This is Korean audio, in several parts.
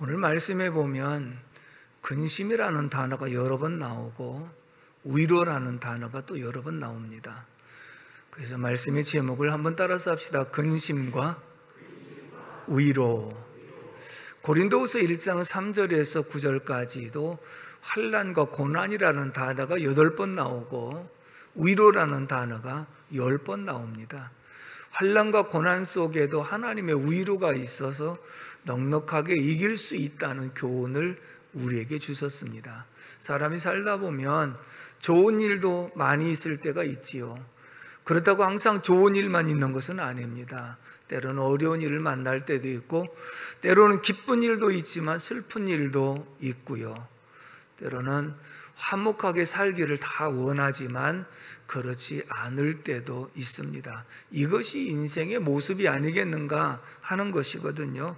오늘 말씀해 보면 근심이라는 단어가 여러 번 나오고 위로라는 단어가 또 여러 번 나옵니다. 그래서 말씀의 제목을 한번 따라서 합시다. 근심과 위로. 고린도후서 1장 3절에서 9절까지도 환난과 고난이라는 단어가 8번 나오고 위로라는 단어가 10번 나옵니다. 환난과 고난 속에도 하나님의 위로가 있어서 넉넉하게 이길 수 있다는 교훈을 우리에게 주셨습니다. 사람이 살다 보면 좋은 일도 많이 있을 때가 있지요. 그렇다고 항상 좋은 일만 있는 것은 아닙니다. 때로는 어려운 일을 만날 때도 있고, 때로는 기쁜 일도 있지만 슬픈 일도 있고요. 때로는 화목하게 살기를 다 원하지만 그렇지 않을 때도 있습니다. 이것이 인생의 모습이 아니겠는가 하는 것이거든요.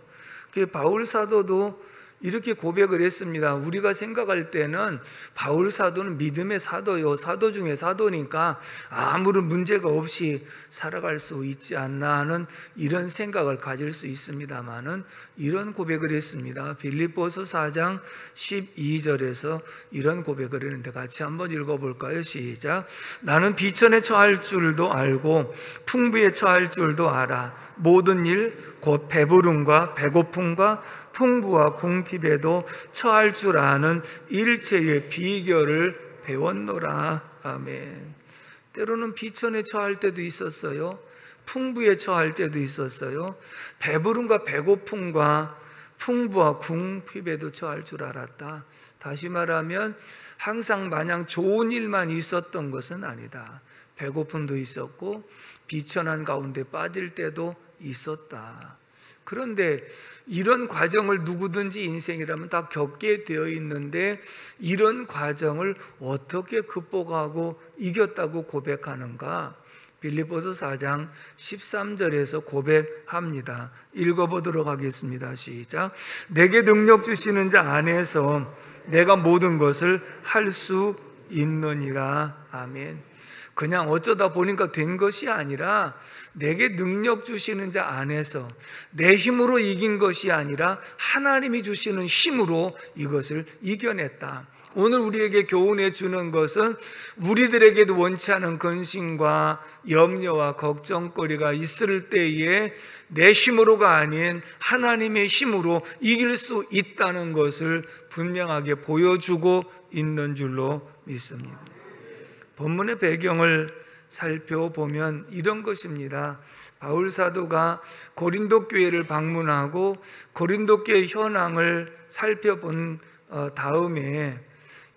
바울 사도도 이렇게 고백을 했습니다. 우리가 생각할 때는 바울 사도는 믿음의 사도요, 사도 중에 사도니까 아무런 문제가 없이 살아갈 수 있지 않나 하는 이런 생각을 가질 수 있습니다만은 이런 고백을 했습니다. 빌립보서 4장 12절에서 이런 고백을 했는데 같이 한번 읽어볼까요? 시작. 나는 비천에 처할 줄도 알고 풍부에 처할 줄도 알아. 모든 일 곧 배부름과 배고픔과 풍부와 궁핍에도 처할 줄 아는 일체의 비결을 배웠노라. 아멘. 때로는 비천에 처할 때도 있었어요. 풍부에 처할 때도 있었어요. 배부름과 배고픔과 풍부와 궁핍에도 처할 줄 알았다. 다시 말하면 항상 마냥 좋은 일만 있었던 것은 아니다. 배고픔도 있었고 비천한 가운데 빠질 때도 있었다. 그런데 이런 과정을 누구든지 인생이라면 다 겪게 되어 있는데 이런 과정을 어떻게 극복하고 이겼다고 고백하는가? 빌립보서 4장 13절에서 고백합니다. 읽어보도록 하겠습니다. 시작. 내게 능력 주시는 자 안에서 내가 모든 것을 할 수 있느니라. 아멘. 그냥 어쩌다 보니까 된 것이 아니라 내게 능력 주시는 자 안에서 내 힘으로 이긴 것이 아니라 하나님이 주시는 힘으로 이것을 이겨냈다. 오늘 우리에게 교훈해 주는 것은 우리들에게도 원치 않은 근심과 염려와 걱정거리가 있을 때에 내 힘으로가 아닌 하나님의 힘으로 이길 수 있다는 것을 분명하게 보여주고 있는 줄로 믿습니다. 본문의 배경을 살펴보면 이런 것입니다. 바울 사도가 고린도 교회를 방문하고 고린도 교회 현황을 살펴본 다음에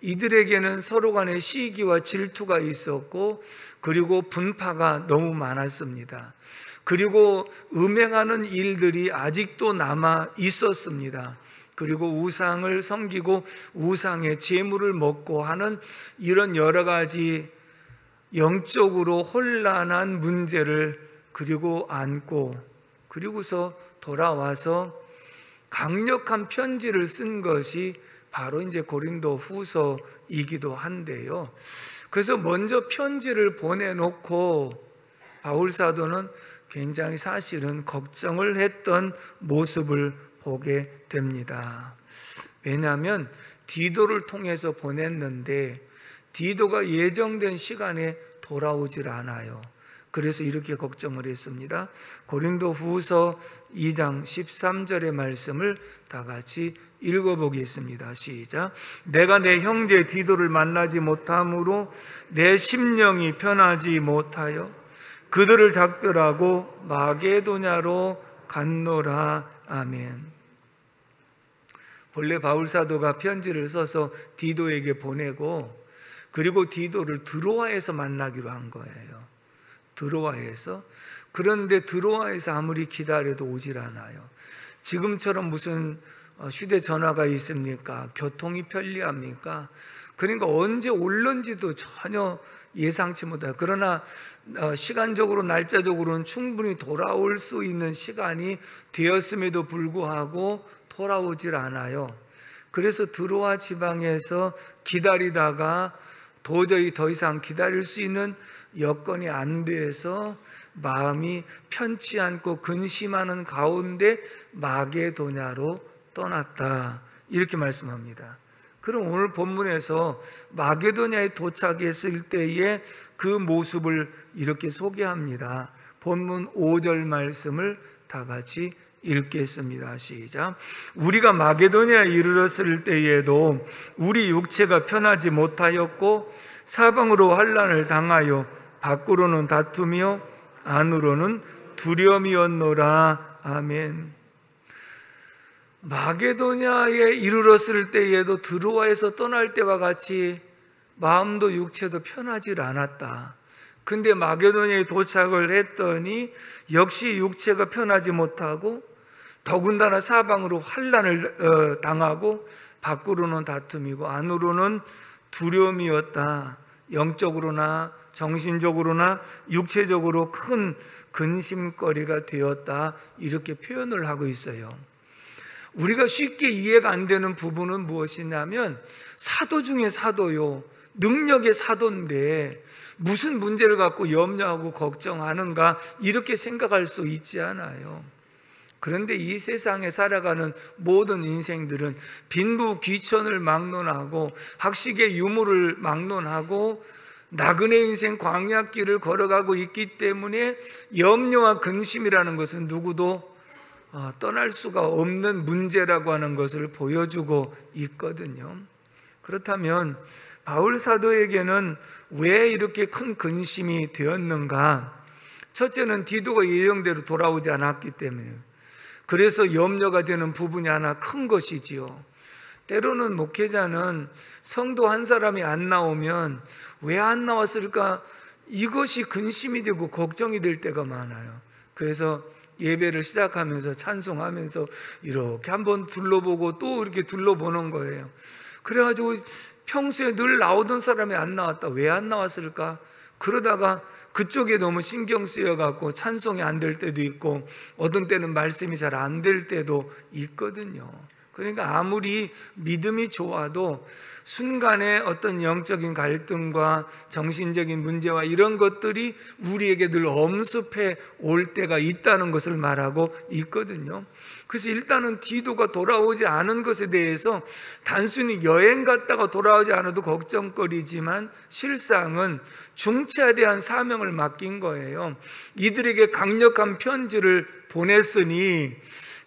이들에게는 서로 간의 시기와 질투가 있었고 그리고 분파가 너무 많았습니다. 그리고 음행하는 일들이 아직도 남아 있었습니다. 그리고 우상을 섬기고 우상의 제물을 먹고 하는 이런 여러 가지 영적으로 혼란한 문제를 그리고 안고 그리고서 돌아와서 강력한 편지를 쓴 것이 바로 이제 고린도 후서이기도 한데요. 그래서 먼저 편지를 보내놓고 바울 사도는 굉장히 사실은 걱정을 했던 모습을 보게 됩니다. 왜냐하면 디도를 통해서 보냈는데 디도가 예정된 시간에 돌아오질 않아요. 그래서 이렇게 걱정을 했습니다. 고린도 후서 2장 13절의 말씀을 다 같이 읽어보겠습니다. 시작. 내가 내 형제 디도를 만나지 못함으로 내 심령이 편하지 못하여 그들을 작별하고 마게도냐로 갔노라. 아멘. 본래 바울 사도가 편지를 써서 디도에게 보내고 그리고 디도를 드로아에서 만나기로 한 거예요. 드로아에서. 그런데 드로아에서 아무리 기다려도 오질 않아요. 지금처럼 무슨 휴대전화가 있습니까? 교통이 편리합니까? 그러니까 언제 올는지도 전혀 예상치 못해요. 그러나 시간적으로 날짜적으로는 충분히 돌아올 수 있는 시간이 되었음에도 불구하고 돌아오질 않아요. 그래서 드로아 지방에서 기다리다가 도저히 더 이상 기다릴 수 있는 여건이 안 돼서 마음이 편치 않고 근심하는 가운데 마게도냐로 떠났다 이렇게 말씀합니다. 그럼 오늘 본문에서 마게도냐에 도착했을 때의 그 모습을 이렇게 소개합니다. 본문 5절 말씀을 다 같이 읽겠습니다. 시작. 우리가 마게도냐에 이르렀을 때에도 우리 육체가 편하지 못하였고 사방으로 환난을 당하여 밖으로는 다툼이요 안으로는 두려움이었노라. 아멘. 마게도냐에 이르렀을 때에도 드로아에서 떠날 때와 같이 마음도 육체도 편하지 않았다. 근데 마게도냐에 도착을 했더니 역시 육체가 편하지 못하고 더군다나 사방으로 환난을 당하고 밖으로는 다툼이고 안으로는 두려움이었다. 영적으로나 정신적으로나 육체적으로 큰 근심거리가 되었다. 이렇게 표현을 하고 있어요. 우리가 쉽게 이해가 안 되는 부분은 무엇이냐면 사도 중에 사도요, 능력의 사도인데 무슨 문제를 갖고 염려하고 걱정하는가 이렇게 생각할 수 있지 않아요. 그런데 이 세상에 살아가는 모든 인생들은 빈부귀천을 막론하고 학식의 유무를 막론하고 나그네 인생 광야길을 걸어가고 있기 때문에 염려와 근심이라는 것은 누구도 떠날 수가 없는 문제라고 하는 것을 보여주고 있거든요. 그렇다면 바울 사도에게는 왜 이렇게 큰 근심이 되었는가? 첫째는 디도가 예정대로 돌아오지 않았기 때문에, 그래서 염려가 되는 부분이 하나 큰 것이지요. 때로는 목회자는 성도 한 사람이 안 나오면 왜 안 나왔을까? 이것이 근심이 되고 걱정이 될 때가 많아요. 그래서 예배를 시작하면서 찬송하면서 이렇게 한번 둘러보고 또 이렇게 둘러보는 거예요. 그래가지고 평소에 늘 나오던 사람이 안 나왔다. 왜 안 나왔을까? 그러다가 그쪽에 너무 신경 쓰여갖고 찬송이 안 될 때도 있고 어떤 때는 말씀이 잘 안 될 때도 있거든요. 그러니까 아무리 믿음이 좋아도 순간에 어떤 영적인 갈등과 정신적인 문제와 이런 것들이 우리에게 늘 엄습해 올 때가 있다는 것을 말하고 있거든요. 그래서 일단은 디도가 돌아오지 않은 것에 대해서 단순히 여행 갔다가 돌아오지 않아도 걱정거리지만 실상은 중체에 대한 사명을 맡긴 거예요. 이들에게 강력한 편지를 보냈으니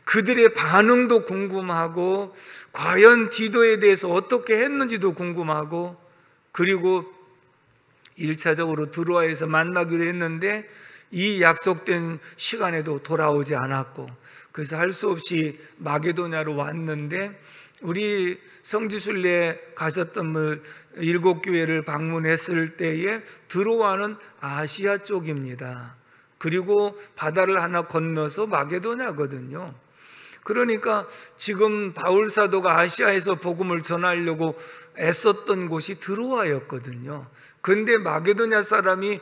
그들의 반응도 궁금하고 과연 디도에 대해서 어떻게 했는지도 궁금하고, 그리고 1차적으로 드로아에서 만나기로 했는데 이 약속된 시간에도 돌아오지 않았고, 그래서 할 수 없이 마게도냐로 왔는데, 우리 성지순례 가셨던 7교회를 방문했을 때에 드로아는 아시아 쪽입니다. 그리고 바다를 하나 건너서 마게도냐거든요. 그러니까 지금 바울 사도가 아시아에서 복음을 전하려고 애썼던 곳이 드로아였거든요. 그런데 마게도냐 사람이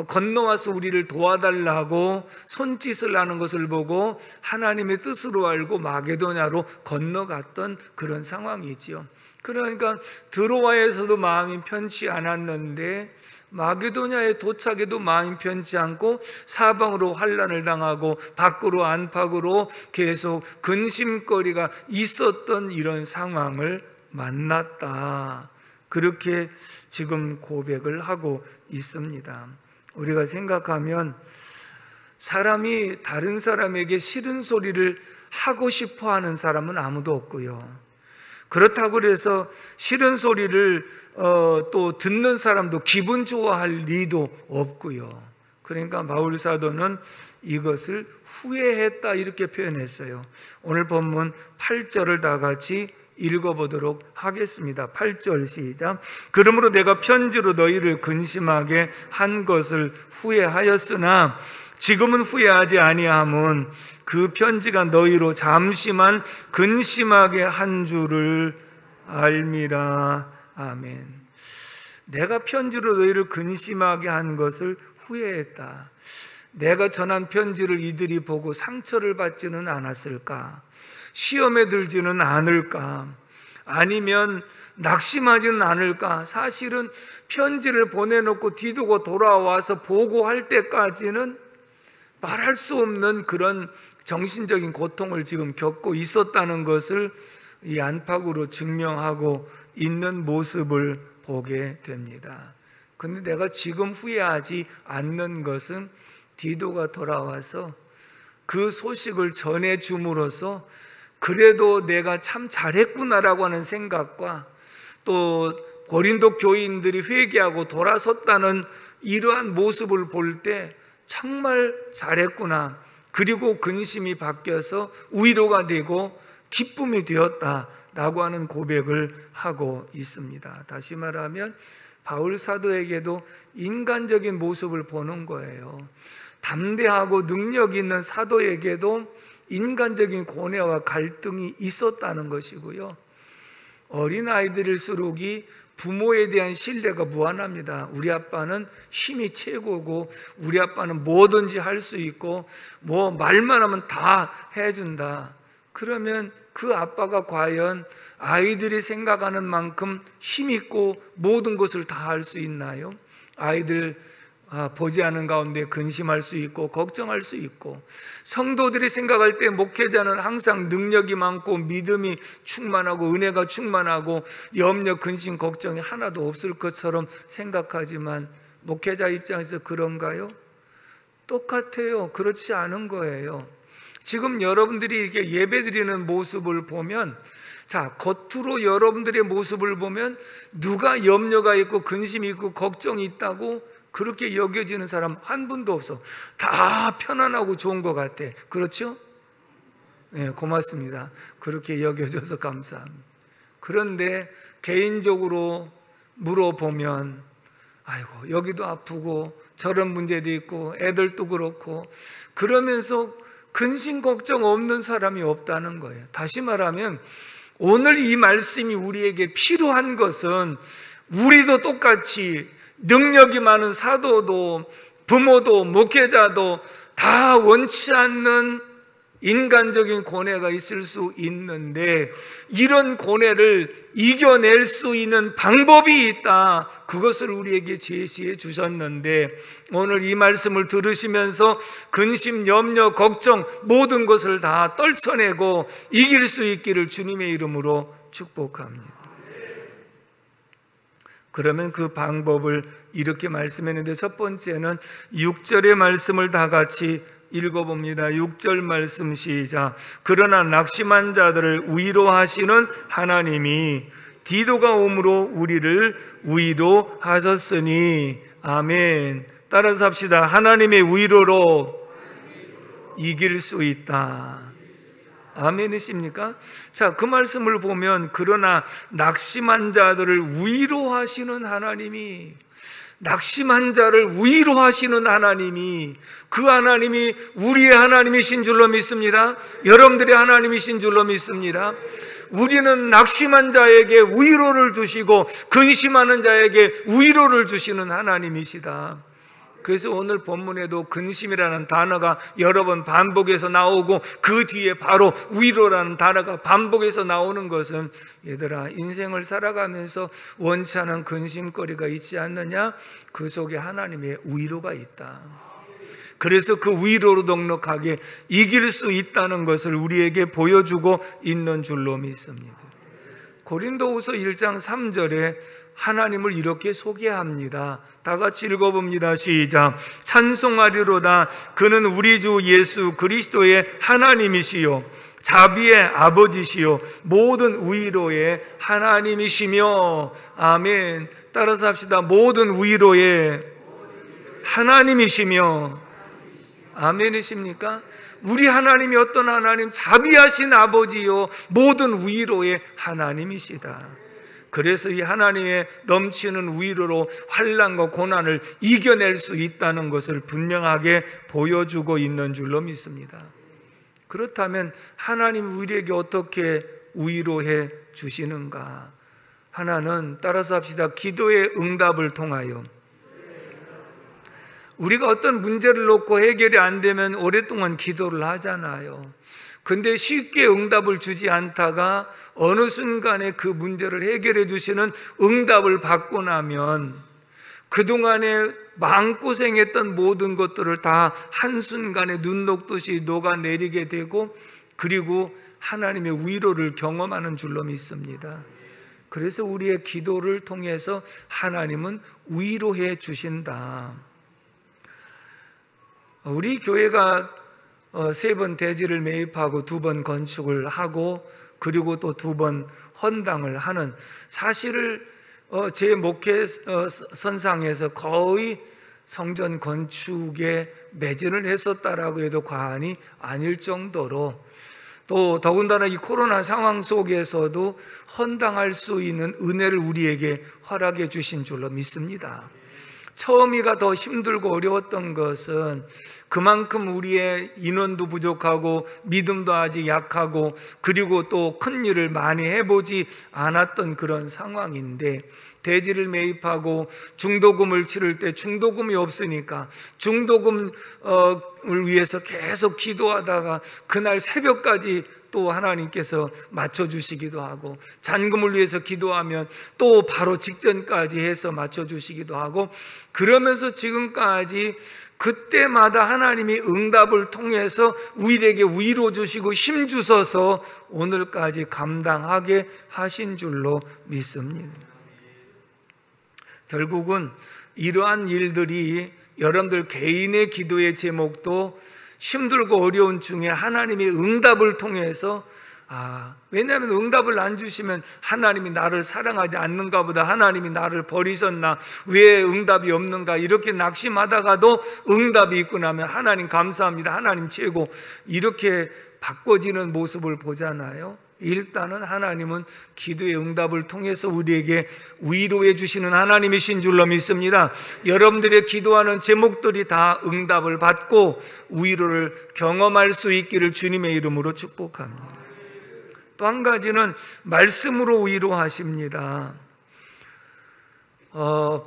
건너와서 우리를 도와달라고 손짓을 하는 것을 보고 하나님의 뜻으로 알고 마게도냐로 건너갔던 그런 상황이지요. 그러니까 드로아에서도 마음이 편치 않았는데 마게도냐에 도착해도 마음이 편치 않고 사방으로 환난을 당하고 밖으로 안팎으로 계속 근심거리가 있었던 이런 상황을 만났다. 그렇게 지금 고백을 하고 있습니다. 우리가 생각하면 사람이 다른 사람에게 싫은 소리를 하고 싶어 하는 사람은 아무도 없고요. 그렇다고 해서 싫은 소리를 또 듣는 사람도 기분 좋아할 리도 없고요. 그러니까 바울 사도는 이것을 후회했다 이렇게 표현했어요. 오늘 본문 8절을 다 같이 읽어보도록 하겠습니다. 8절 시작. 그러므로 내가 편지로 너희를 근심하게 한 것을 후회하였으나 지금은 후회하지 아니함은 그 편지가 너희로 잠시만 근심하게 한 줄을 알미라. 아멘. 내가 편지로 너희를 근심하게 한 것을 후회했다. 내가 전한 편지를 이들이 보고 상처를 받지는 않았을까? 시험에 들지는 않을까? 아니면 낙심하지는 않을까? 사실은 편지를 보내놓고 디도가 돌아와서 보고할 때까지는 말할 수 없는 그런 정신적인 고통을 지금 겪고 있었다는 것을 이 안팎으로 증명하고 있는 모습을 보게 됩니다. 근데 내가 지금 후회하지 않는 것은 디도가 돌아와서 그 소식을 전해줌으로써 그래도 내가 참 잘했구나라고 하는 생각과 또 고린도 교인들이 회개하고 돌아섰다는 이러한 모습을 볼 때 정말 잘했구나, 그리고 근심이 바뀌어서 위로가 되고 기쁨이 되었다라고 하는 고백을 하고 있습니다. 다시 말하면 바울 사도에게도 인간적인 모습을 보는 거예요. 담대하고 능력 있는 사도에게도 인간적인 고뇌와 갈등이 있었다는 것이고요. 어린아이들일수록 부모에 대한 신뢰가 무한합니다. 우리 아빠는 힘이 최고고 우리 아빠는 뭐든지 할 수 있고 뭐 말만 하면 다 해준다. 그러면 그 아빠가 과연 아이들이 생각하는 만큼 힘있고 모든 것을 다 할 수 있나요? 아이들 보지 않은 가운데 근심할 수 있고 걱정할 수 있고, 성도들이 생각할 때 목회자는 항상 능력이 많고 믿음이 충만하고 은혜가 충만하고 염려, 근심, 걱정이 하나도 없을 것처럼 생각하지만 목회자 입장에서 그런가요? 똑같아요. 그렇지 않은 거예요. 지금 여러분들이 이렇게 예배드리는 모습을 보면, 자, 겉으로 여러분들의 모습을 보면 누가 염려가 있고 근심이 있고 걱정이 있다고 그렇게 여겨지는 사람 한 분도 없어. 다 편안하고 좋은 것 같아. 그렇죠? 네, 고맙습니다. 그렇게 여겨줘서 감사합니다. 그런데 개인적으로 물어보면 아이고 여기도 아프고 저런 문제도 있고 애들도 그렇고, 그러면서 근심 걱정 없는 사람이 없다는 거예요. 다시 말하면 오늘 이 말씀이 우리에게 필요한 것은 우리도 똑같이 능력이 많은 사도도 부모도 목회자도 다 원치 않는 인간적인 고뇌가 있을 수 있는데 이런 고뇌를 이겨낼 수 있는 방법이 있다. 그것을 우리에게 제시해 주셨는데 오늘 이 말씀을 들으시면서 근심, 염려, 걱정 모든 것을 다 떨쳐내고 이길 수 있기를 주님의 이름으로 축복합니다. 그러면 그 방법을 이렇게 말씀했는데, 첫 번째는 6절의 말씀을 다 같이 읽어봅니다. 6절 말씀 시작. 그러나 낙심한 자들을 위로하시는 하나님이 디도가 오므로 우리를 위로하셨으니. 아멘. 따라서 합시다. 하나님의 위로로 이길 수 있다. 아멘이십니까? 자, 그 말씀을 보면 그러나 낙심한 자들을 위로하시는 하나님이, 낙심한 자를 위로하시는 하나님이, 그 하나님이 우리의 하나님이신 줄로 믿습니다. 여러분들의 하나님이신 줄로 믿습니다. 우리는 낙심한 자에게 위로를 주시고 근심하는 자에게 위로를 주시는 하나님이시다. 그래서 오늘 본문에도 근심이라는 단어가 여러 번 반복해서 나오고 그 뒤에 바로 위로라는 단어가 반복해서 나오는 것은, 얘들아 인생을 살아가면서 원치 않은 근심거리가 있지 않느냐? 그 속에 하나님의 위로가 있다. 그래서 그 위로로 넉넉하게 이길 수 있다는 것을 우리에게 보여주고 있는 줄로 믿습니다. 고린도후서 1장 3절에 하나님을 이렇게 소개합니다. 다 같이 읽어봅니다. 시작. 찬송하리로다. 그는 우리 주 예수 그리스도의 하나님이시요 자비의 아버지시요 모든 위로의 하나님이시며. 아멘. 따라서 합시다. 모든 위로의 하나님이시며. 아멘이십니까? 우리 하나님이 어떤 하나님? 자비하신 아버지요 모든 위로의 하나님이시다. 그래서 이 하나님의 넘치는 위로로 환난과 고난을 이겨낼 수 있다는 것을 분명하게 보여주고 있는 줄로 믿습니다. 그렇다면 하나님 우리에게 어떻게 위로해 주시는가? 하나는, 따라서 합시다, 기도의 응답을 통하여. 우리가 어떤 문제를 놓고 해결이 안 되면 오랫동안 기도를 하잖아요. 근데 쉽게 응답을 주지 않다가 어느 순간에 그 문제를 해결해 주시는 응답을 받고 나면 그동안에 마음고생했던 모든 것들을 다 한순간에 눈 녹듯이 녹아내리게 되고, 그리고 하나님의 위로를 경험하는 줄로 믿습니다. 그래서 우리의 기도를 통해서 하나님은 위로해 주신다. 우리 교회가 3번 대지를 매입하고 2번 건축을 하고, 그리고 또 2번 헌당을 하는, 사실을 제 목회 선상에서 거의 성전 건축에 매진을 했었다라고 해도 과언이 아닐 정도로, 또 더군다나 이 코로나 상황 속에서도 헌당할 수 있는 은혜를 우리에게 허락해 주신 줄로 믿습니다. 처음이가 더 힘들고 어려웠던 것은 그만큼 우리의 인원도 부족하고 믿음도 아직 약하고, 그리고 또 큰 일을 많이 해보지 않았던 그런 상황인데, 대지를 매입하고 중도금을 치를 때 중도금이 없으니까 중도금을 위해서 계속 기도하다가 그날 새벽까지 또 하나님께서 맞춰주시기도 하고, 잔금을 위해서 기도하면 또 바로 직전까지 해서 맞춰주시기도 하고, 그러면서 지금까지 그때마다 하나님이 응답을 통해서 우리에게 위로 주시고 힘 주셔서 오늘까지 감당하게 하신 줄로 믿습니다. 결국은 이러한 일들이 여러분들 개인의 기도의 제목도 힘들고 어려운 중에 하나님의 응답을 통해서, 왜냐하면 응답을 안 주시면 하나님이 나를 사랑하지 않는가 보다, 하나님이 나를 버리셨나, 왜 응답이 없는가, 이렇게 낙심하다가도 응답이 있고 나면 하나님 감사합니다, 하나님 최고, 이렇게 바꿔지는 모습을 보잖아요. 일단은 하나님은 기도의 응답을 통해서 우리에게 위로해 주시는 하나님이신 줄로 믿습니다. 여러분들의 기도하는 제목들이 다 응답을 받고 위로를 경험할 수 있기를 주님의 이름으로 축복합니다. 또 한 가지는 말씀으로 위로하십니다.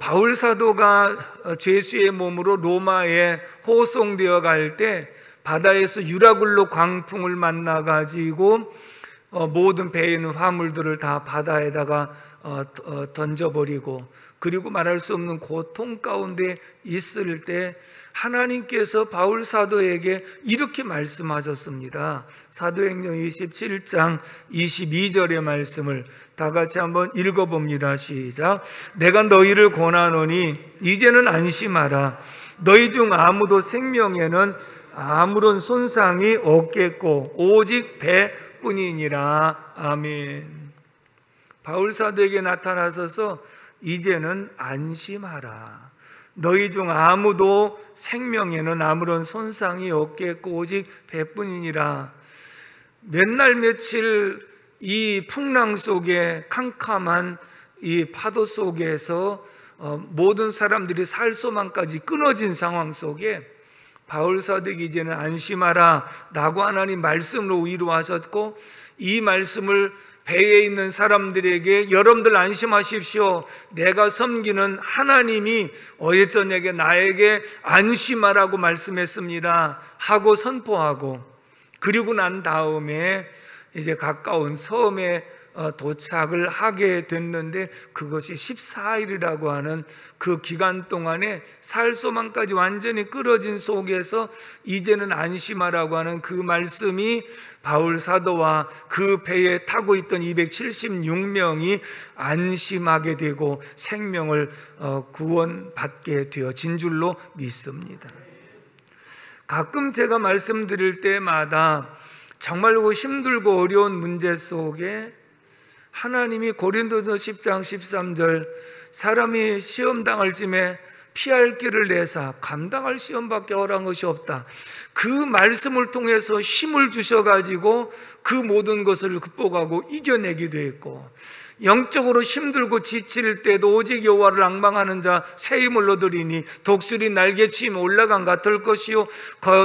바울 사도가 죄수의 몸으로 로마에 호송되어 갈 때 바다에서 유라굴로 광풍을 만나가지고 모든 배에 있는 화물들을 다 바다에다가 던져버리고, 그리고 말할 수 없는 고통 가운데 있을 때 하나님께서 바울 사도에게 이렇게 말씀하셨습니다. 사도행전 27장 22절의 말씀을 다 같이 한번 읽어봅니다. 시작. 내가 너희를 권하노니 이제는 안심하라. 너희 중 아무도 생명에는 아무런 손상이 없겠고 오직 배뿐이니라. 아멘. 바울 사도에게 나타나셔서 이제는 안심하라. 너희 중 아무도 생명에는 아무런 손상이 없겠고 오직 배뿐이니라. 몇 날 며칠 이 풍랑 속에, 캄캄한 이 파도 속에서 모든 사람들이 살 소망까지 끊어진 상황 속에 바울 사도에게 이제는 안심하라 라고 하나님 말씀으로 위로하셨고, 이 말씀을 배에 있는 사람들에게 여러분들 안심하십시오, 내가 섬기는 하나님이 어제 저녁에 나에게 안심하라고 말씀했습니다 하고 선포하고, 그리고 난 다음에 이제 가까운 섬에 도착을 하게 됐는데, 그것이 14일이라고 하는 그 기간 동안에 살 소망까지 완전히 끊어진 속에서 이제는 안심하라고 하는 그 말씀이 바울 사도와 그 배에 타고 있던 276명이 안심하게 되고 생명을 구원받게 되어진 줄로 믿습니다. 가끔 제가 말씀드릴 때마다 정말로 힘들고 어려운 문제 속에 하나님이 고린도서 10장 13절 사람이 시험 당할 쯤에 피할 길을 내사 감당할 시험밖에 허락한 것이 없다, 그 말씀을 통해서 힘을 주셔가지고 그 모든 것을 극복하고 이겨내기도 했고, 영적으로 힘들고 지칠 때도 오직 여호와를 앙망하는 자 새 힘을 얻으리니 독수리 날개치면 올라간 같을 것이요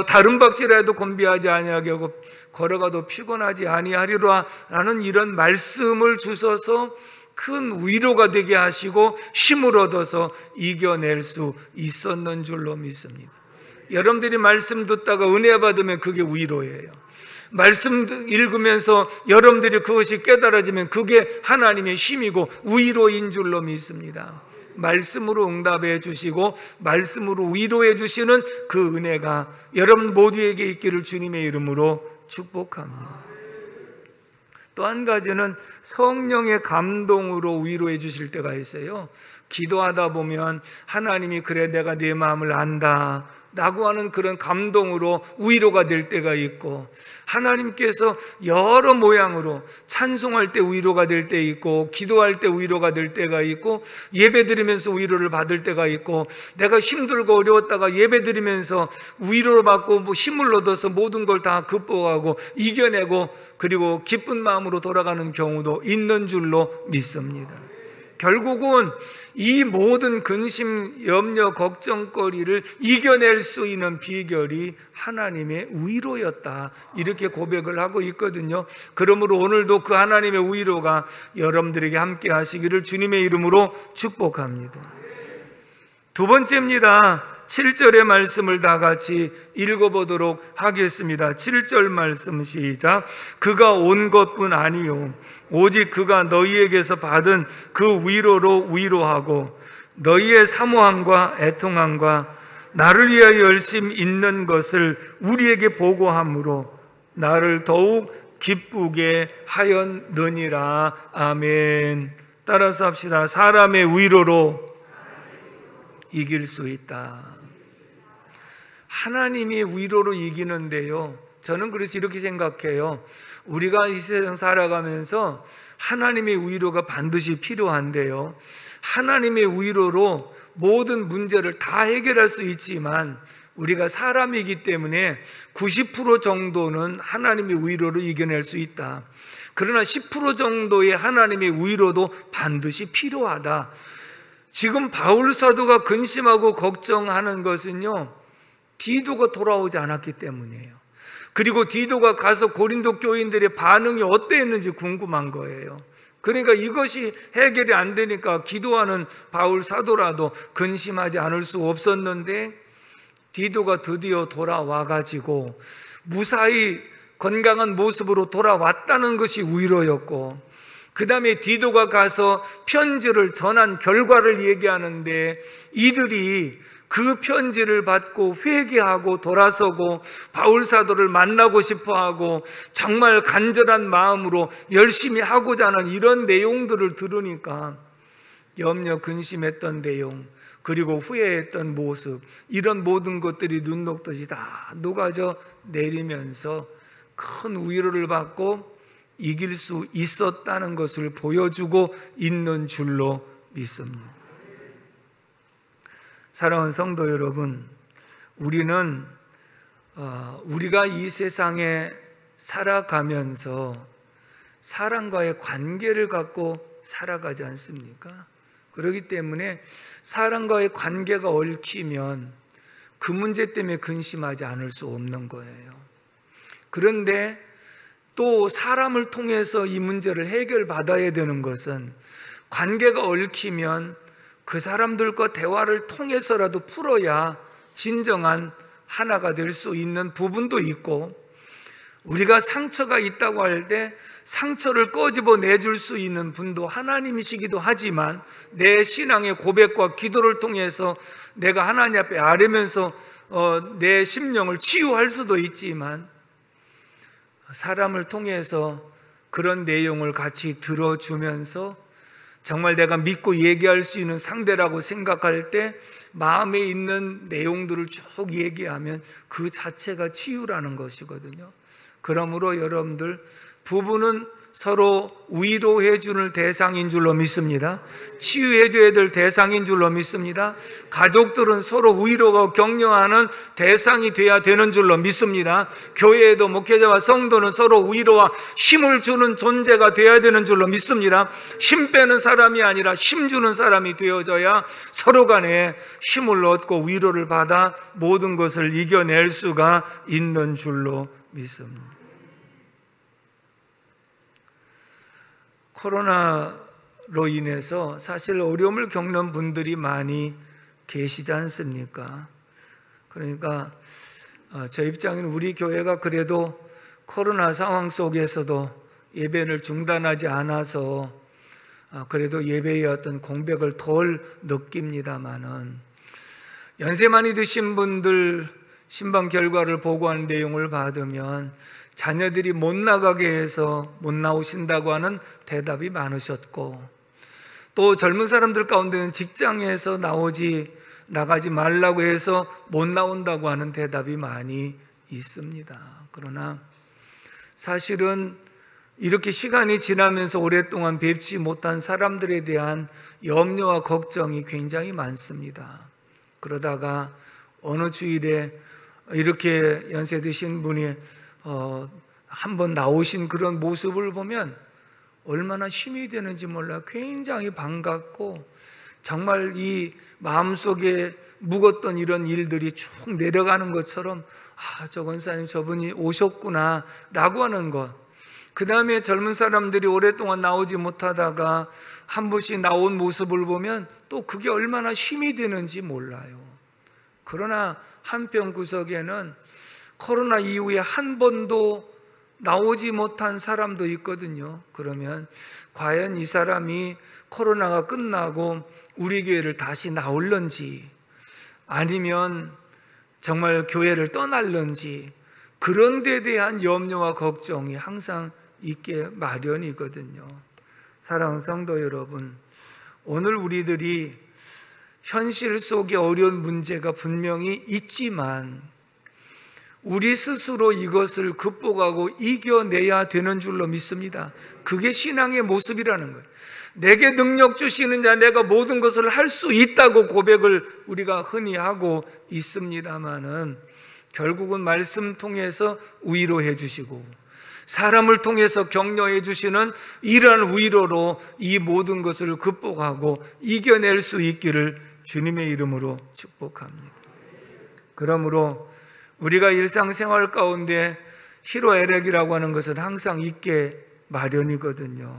다른 박질라도 곤비하지 아니하게 하고 걸어가도 피곤하지 아니하리라 라는 이런 말씀을 주셔서 큰 위로가 되게 하시고 힘을 얻어서 이겨낼 수 있었는 줄로 믿습니다. 여러분들이 말씀 듣다가 은혜 받으면 그게 위로예요. 말씀 읽으면서 여러분들이 그것이 깨달아지면 그게 하나님의 힘이고 위로인 줄로 믿습니다. 말씀으로 응답해 주시고 말씀으로 위로해 주시는 그 은혜가 여러분 모두에게 있기를 주님의 이름으로 축복합니다. 또 한 가지는 성령의 감동으로 위로해 주실 때가 있어요. 기도하다 보면 하나님이 그래 내가 네 마음을 안다 라고 하는 그런 감동으로 위로가 될 때가 있고, 하나님께서 여러 모양으로 찬송할 때 위로가 될 때 있고, 기도할 때 위로가 될 때가 있고, 예배 드리면서 위로를 받을 때가 있고, 내가 힘들고 어려웠다가 예배 드리면서 위로를 받고 힘을 얻어서 모든 걸 다 극복하고 이겨내고 그리고 기쁜 마음으로 돌아가는 경우도 있는 줄로 믿습니다. 결국은 이 모든 근심, 염려, 걱정거리를 이겨낼 수 있는 비결이 하나님의 위로였다, 이렇게 고백을 하고 있거든요. 그러므로 오늘도 그 하나님의 위로가 여러분들에게 함께 하시기를 주님의 이름으로 축복합니다. 두 번째입니다. 7절의 말씀을 다 같이 읽어보도록 하겠습니다. 7절 말씀 시작. 그가 온 것뿐 아니요 오직 그가 너희에게서 받은 그 위로로 위로하고 너희의 사모함과 애통함과 나를 위하여 열심 있는 것을 우리에게 보고함으로 나를 더욱 기쁘게 하였느니라. 아멘. 따라서 합시다. 사람의 위로로 이길 수 있다. 하나님이 위로로 이기는데요, 저는 그래서 이렇게 생각해요. 우리가 이 세상 살아가면서 하나님의 위로가 반드시 필요한데요, 하나님의 위로로 모든 문제를 다 해결할 수 있지만 우리가 사람이기 때문에 90% 정도는 하나님의 위로로 이겨낼 수 있다. 그러나 10% 정도의 하나님의 위로도 반드시 필요하다. 지금 바울 사도가 근심하고 걱정하는 것은요, 디도가 돌아오지 않았기 때문이에요. 그리고 디도가 가서 고린도 교인들의 반응이 어땠는지 궁금한 거예요. 그러니까 이것이 해결이 안 되니까 기도하는 바울 사도라도 근심하지 않을 수 없었는데, 디도가 드디어 돌아와 가지고 무사히 건강한 모습으로 돌아왔다는 것이 위로였고, 그 다음에 디도가 가서 편지를 전한 결과를 얘기하는데, 이들이 그 편지를 받고 회개하고 돌아서고 바울 사도를 만나고 싶어하고 정말 간절한 마음으로 열심히 하고자 하는 이런 내용들을 들으니까 염려 근심했던 내용, 그리고 후회했던 모습, 이런 모든 것들이 눈 녹듯이 다 녹아져 내리면서 큰 위로를 받고 이길 수 있었다는 것을 보여주고 있는 줄로 믿습니다. 사랑하는 성도 여러분, 우리는 우리가 이 세상에 살아가면서 사람과의 관계를 갖고 살아가지 않습니까? 그렇기 때문에 사람과의 관계가 얽히면 그 문제 때문에 근심하지 않을 수 없는 거예요. 그런데 또 사람을 통해서 이 문제를 해결받아야 되는 것은, 관계가 얽히면 그 사람들과 대화를 통해서라도 풀어야 진정한 하나가 될 수 있는 부분도 있고, 우리가 상처가 있다고 할 때 상처를 꺼집어 내줄 수 있는 분도 하나님이시기도 하지만, 내 신앙의 고백과 기도를 통해서 내가 하나님 앞에 아뢰면서 내 심령을 치유할 수도 있지만, 사람을 통해서 그런 내용을 같이 들어주면서 정말 내가 믿고 얘기할 수 있는 상대라고 생각할 때 마음에 있는 내용들을 쭉 얘기하면 그 자체가 치유라는 것이거든요. 그러므로 여러분들, 부부는 서로 위로해 주는 대상인 줄로 믿습니다. 치유해 줘야 될 대상인 줄로 믿습니다. 가족들은 서로 위로가 격려하는 대상이 돼야 되는 줄로 믿습니다. 교회에도 목회자와 성도는 서로 위로와 힘을 주는 존재가 돼야 되는 줄로 믿습니다. 힘 빼는 사람이 아니라 힘 주는 사람이 되어져야 서로 간에 힘을 얻고 위로를 받아 모든 것을 이겨낼 수가 있는 줄로 믿습니다. 코로나로 인해서 사실 어려움을 겪는 분들이 많이 계시지 않습니까? 그러니까 저 입장에는 우리 교회가 그래도 코로나 상황 속에서도 예배를 중단하지 않아서 그래도 예배의 어떤 공백을 덜 느낍니다마는, 연세 많이 드신 분들 신방 결과를 보고하는 내용을 받으면 자녀들이 못 나가게 해서 못 나오신다고 하는 대답이 많으셨고, 또 젊은 사람들 가운데는 직장에서 나가지 말라고 해서 못 나온다고 하는 대답이 많이 있습니다. 그러나 사실은 이렇게 시간이 지나면서 오랫동안 뵙지 못한 사람들에 대한 염려와 걱정이 굉장히 많습니다. 그러다가 어느 주일에 이렇게 연세 드신 분이 한번 나오신 그런 모습을 보면 얼마나 힘이 되는지 몰라 굉장히 반갑고, 정말 이 마음속에 묵었던 이런 일들이 쭉 내려가는 것처럼, 저 권사님 저분이 오셨구나 라고 하는 것. 그 다음에 젊은 사람들이 오랫동안 나오지 못하다가 한 번씩 나온 모습을 보면 또 그게 얼마나 힘이 되는지 몰라요. 그러나 한편 구석에는 코로나 이후에 한 번도 나오지 못한 사람도 있거든요. 그러면 과연 이 사람이 코로나가 끝나고 우리 교회를 다시 나올런지, 아니면 정말 교회를 떠날런지, 그런 데 대한 염려와 걱정이 항상 있게 마련이거든요. 사랑하는 성도 여러분, 오늘 우리들이 현실 속에 어려운 문제가 분명히 있지만 우리 스스로 이것을 극복하고 이겨내야 되는 줄로 믿습니다. 그게 신앙의 모습이라는 거예요. 내게 능력 주시는 자, 내가 모든 것을 할 수 있다고 고백을 우리가 흔히 하고 있습니다마는, 결국은 말씀 통해서 위로해 주시고 사람을 통해서 격려해 주시는 이러한 위로로 이 모든 것을 극복하고 이겨낼 수 있기를 주님의 이름으로 축복합니다. 그러므로 우리가 일상생활 가운데 희로애락이라고 하는 것은 항상 있게 마련이거든요.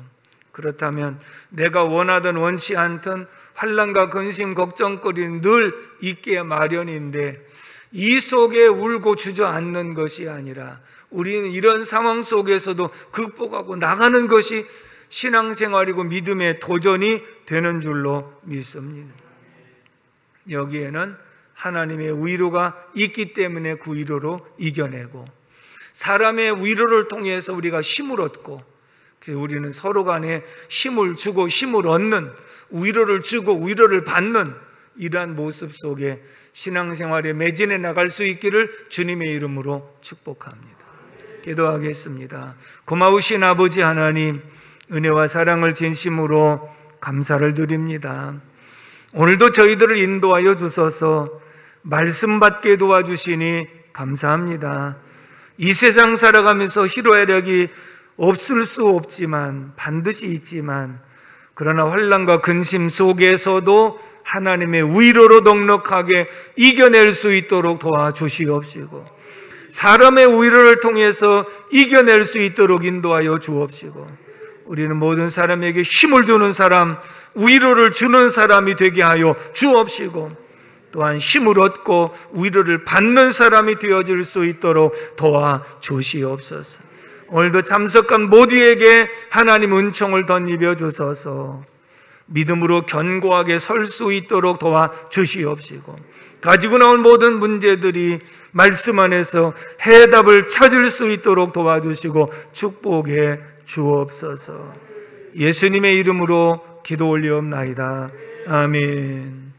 그렇다면 내가 원하든 원치 않든 환난과 근심, 걱정거리는 늘 있게 마련인데, 이 속에 울고 주저앉는 것이 아니라 우리는 이런 상황 속에서도 극복하고 나가는 것이 신앙생활이고 믿음의 도전이 되는 줄로 믿습니다. 여기에는 하나님의 위로가 있기 때문에 그 위로로 이겨내고, 사람의 위로를 통해서 우리가 힘을 얻고, 우리는 서로 간에 힘을 주고 힘을 얻는, 위로를 주고 위로를 받는 이러한 모습 속에 신앙생활에 매진해 나갈 수 있기를 주님의 이름으로 축복합니다. 기도하겠습니다. 고마우신 아버지 하나님, 은혜와 사랑을 진심으로 감사를 드립니다. 오늘도 저희들을 인도하여 주셔서 말씀 받게 도와주시니 감사합니다. 이 세상 살아가면서 희로애락이 없을 수 없지만, 반드시 있지만, 그러나 환난과 근심 속에서도 하나님의 위로로 넉넉하게 이겨낼 수 있도록 도와주시옵시고, 사람의 위로를 통해서 이겨낼 수 있도록 인도하여 주옵시고, 우리는 모든 사람에게 힘을 주는 사람, 위로를 주는 사람이 되게 하여 주옵시고, 또한 힘을 얻고 위로를 받는 사람이 되어질 수 있도록 도와주시옵소서. 오늘도 참석한 모두에게 하나님 은총을 덧입혀 주셔서 믿음으로 견고하게 설 수 있도록 도와주시옵시고, 가지고 나온 모든 문제들이 말씀 안에서 해답을 찾을 수 있도록 도와주시고 축복해 주옵소서. 예수님의 이름으로 기도 올리옵나이다. 아멘.